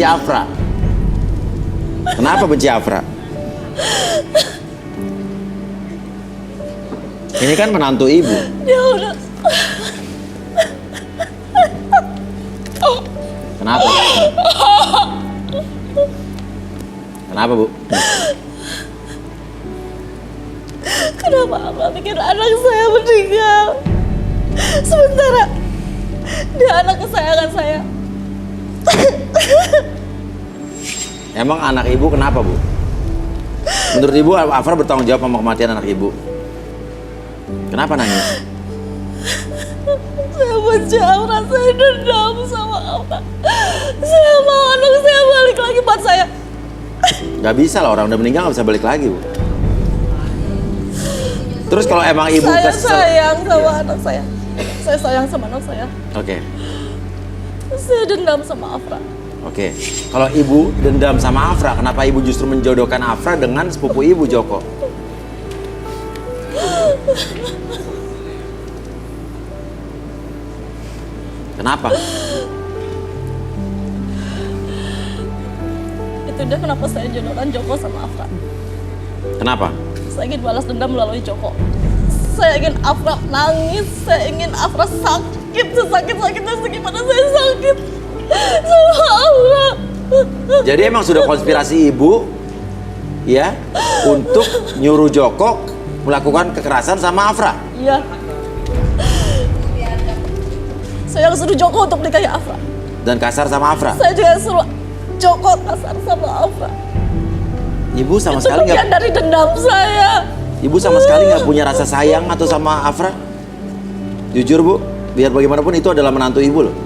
benci Afra? Kenapa benci Afra? Ini kan menantu ibu. Dia udah. Kenapa? Kenapa, Bu? Kenapa Afra bikin anak saya meninggal? Sementara dia anak kesayangan saya. Emang anak ibu kenapa, Bu? Menurut ibu, Afra bertanggung jawab sama kematian anak ibu. Kenapa nangis? Saya benci Afra, saya dendam sama Afra. Saya mau anak saya balik lagi buat saya. Gak bisa lah, orang udah meninggal gak bisa balik lagi, Bu. Terus kalau emang ibu Saya kesel... sayang sama anak saya. Saya sayang sama anak saya. Oke. Saya dendam sama Afra. Oke, kalau ibu dendam sama Afra, kenapa ibu justru menjodohkan Afra dengan sepupu ibu, Joko? Kenapa? Itu dia kenapa saya jodohkan Joko sama Afra. Kenapa? Saya ingin balas dendam melalui Joko. Saya ingin Afra nangis, saya ingin Afra sakit, sesakit-sakitnya segimana saya sakit sama Afra. Jadi emang sudah konspirasi ibu, ya, untuk nyuruh Joko melakukan kekerasan sama Afra? Iya. Saya yang suruh Joko untuk nikahi Afra. Dan kasar sama Afra? Saya juga suruh Joko kasar sama Afra. Ibu sama Itu sekali bagian nggak... dari dendam saya. Ibu sama sekali nggak punya rasa sayang atau sama Afra? Jujur, Bu, biar bagaimanapun itu adalah menantu ibu loh.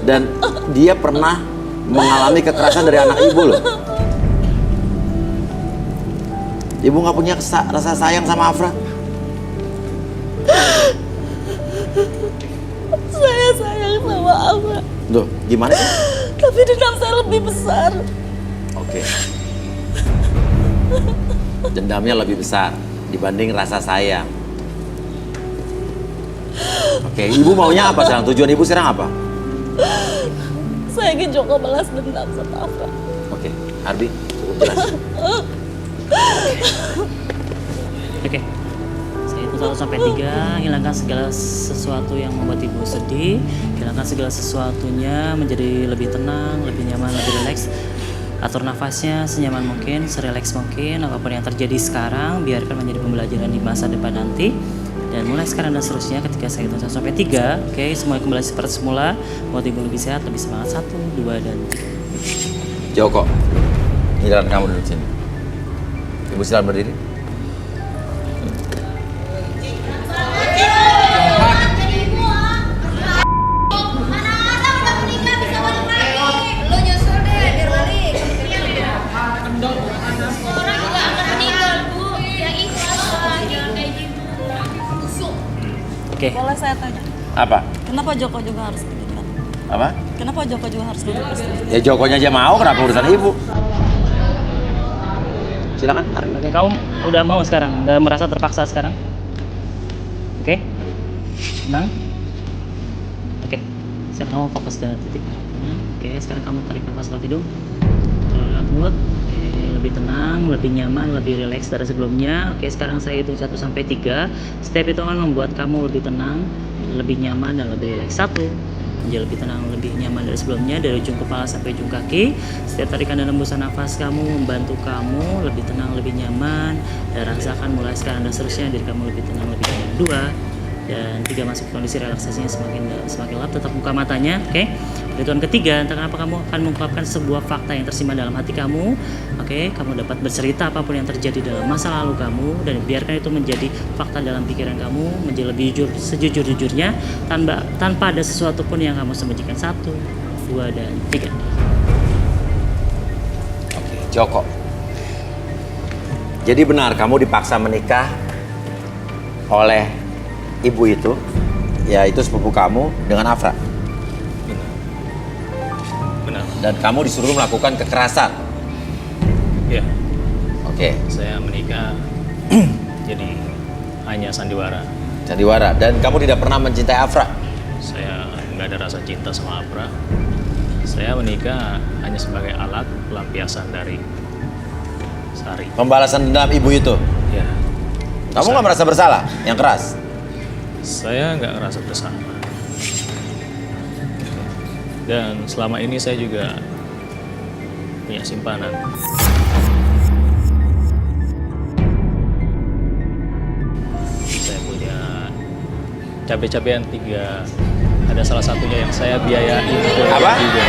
Dan dia pernah mengalami kekerasan dari anak ibu loh. Ibu nggak punya rasa sayang sama Afra? Saya sayang sama Afra. Loh, gimana sih? Tapi dendam saya lebih besar. Oke. Dendamnya lebih besar dibanding rasa sayang. Oke, ibu maunya apa sekarang? Tujuan ibu sekarang apa? Saya ingin Joko balas dendam sama Afra. Oke, Ardi, cukup jelas. Oke. Saya hitung 1 sampai 3, hilangkan segala sesuatu yang membuat ibu sedih, hilangkan segala sesuatunya menjadi lebih tenang, lebih nyaman, lebih rileks. Atur nafasnya senyaman mungkin, serileks mungkin. Apapun yang terjadi sekarang, biarkan menjadi pembelajaran di masa depan nanti. Dan mulai sekarang dan seterusnya ketika saya hitung 1 sampai 3, oke, semua kembali seperti semula. Buat ibu lebih sehat, lebih semangat. 1, 2, dan 3. Joko, giliran kamu duduk sini. Ibu silakan berdiri. Oke. Boleh saya tanya? Apa? Kenapa Joko juga harus begini? Apa? Kenapa Joko juga harus duduk di sini? Ya Jokonya aja mau, kenapa urusan ibu? Silakan, tarik lagi. Kamu udah mau sekarang? Udah merasa terpaksa sekarang? Oke? Tenang? Oke. Sekarang kamu fokus dengan titik. Oke, sekarang kamu tarik nafas lewat hidung. Lewat mulut. Oke, lebih tenang, lebih nyaman, lebih rileks dari sebelumnya. Oke, sekarang saya hitung 1 sampai 3. Setiap hitungan membuat kamu lebih tenang, lebih nyaman, dan lebih rileks. 1. Menjadi lebih tenang, lebih nyaman dari sebelumnya, dari ujung kepala sampai ujung kaki. Setiap tarikan dan hembusan nafas kamu membantu kamu lebih tenang, lebih nyaman, dan rasakan mulai sekarang dan seterusnya diri kamu lebih tenang, lebih nyaman. 2 dan 3, masuk kondisi relaksasinya semakin lap, tetap buka matanya. Oke. Perhitungan ketiga, entah kenapa kamu akan mengungkapkan sebuah fakta yang tersimpan dalam hati kamu. Oke, kamu dapat bercerita apapun yang terjadi dalam masa lalu kamu, dan biarkan itu menjadi fakta dalam pikiran kamu, menjadi lebih jujur, sejujur-jujurnya, tanpa ada sesuatu pun yang kamu sembunyikan. 1, 2, dan 3. Oke, Joko. Jadi benar kamu dipaksa menikah oleh ibu itu, yaitu sepupu kamu, dengan Afra. Benar. Dan kamu disuruh melakukan kekerasan. Ya, Oke, saya menikah jadi hanya sandiwara. sandiwara. Dan kamu tidak pernah mencintai Afra. Saya nggak ada rasa cinta sama Afra. Saya menikah hanya sebagai alat pelampiasan dari Sari. Pembalasan dendam ibu itu. Ya. Kamu nggak merasa bersalah? Yang keras. Saya nggak ngerasa bersalah. Dan selama ini saya juga punya simpanan. Saya punya cabai-cabean 3. Ada salah satunya yang saya biayain kuliah Apa? juga.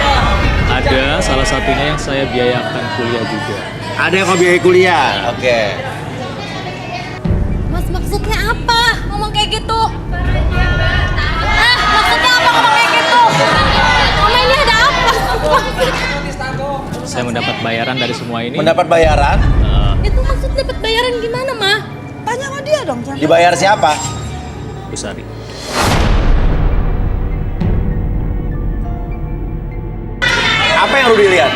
Ada salah satunya yang saya biayakan kuliah juga. Ada yang mau biaya kuliah. Oke. Mas, maksudnya apa ngomong kayak gitu? Maksudnya apa ngomong kayak gitu? Mama ini ada apa? Saya mendapat bayaran dari semua ini. Mendapat bayaran? Itu maksud dapat bayaran gimana, Ma? Tanya sama dia dong. Dibayar siapa? Bu Sari. Apa yang lu dilihat?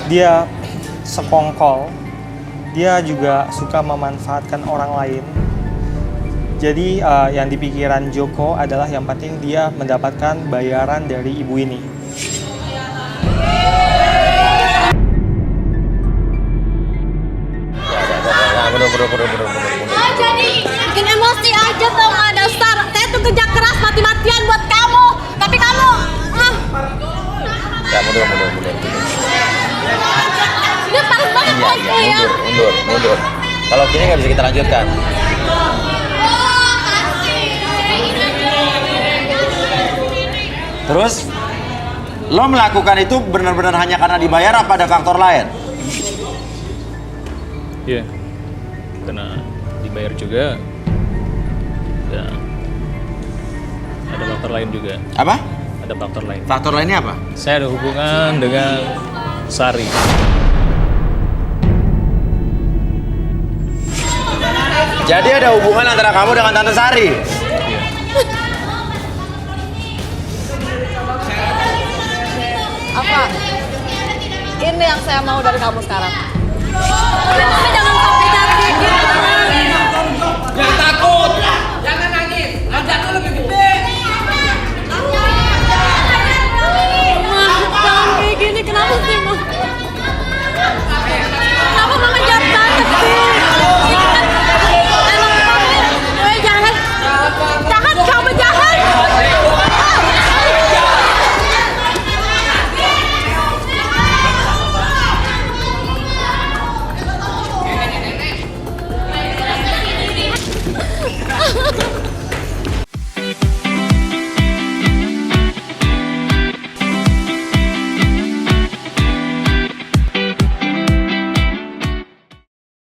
Dia sekongkol, dia juga suka memanfaatkan orang lain. Jadi yang di pikiran Joko adalah yang penting dia mendapatkan bayaran dari ibu ini. Jadi bikin emosi aja tau nggak dasar. Saya tuh kerja keras mati-matian buat kamu, tapi kamu Ya, mundur. dia parah banget buat saya. Mundur. Kalau gini nggak bisa kita lanjutkan. Terus, lo melakukan itu benar-benar hanya karena dibayar apa ada faktor lain? Iya. Karena dibayar juga. Ya. Ada faktor lain juga. Apa? Ada faktor lain. Faktor lainnya apa? Saya ada hubungan dengan Sari. Jadi ada hubungan antara kamu dengan Tante Sari? Iya. Apa? Ini yang saya mau dari kamu sekarang. Tapi jangan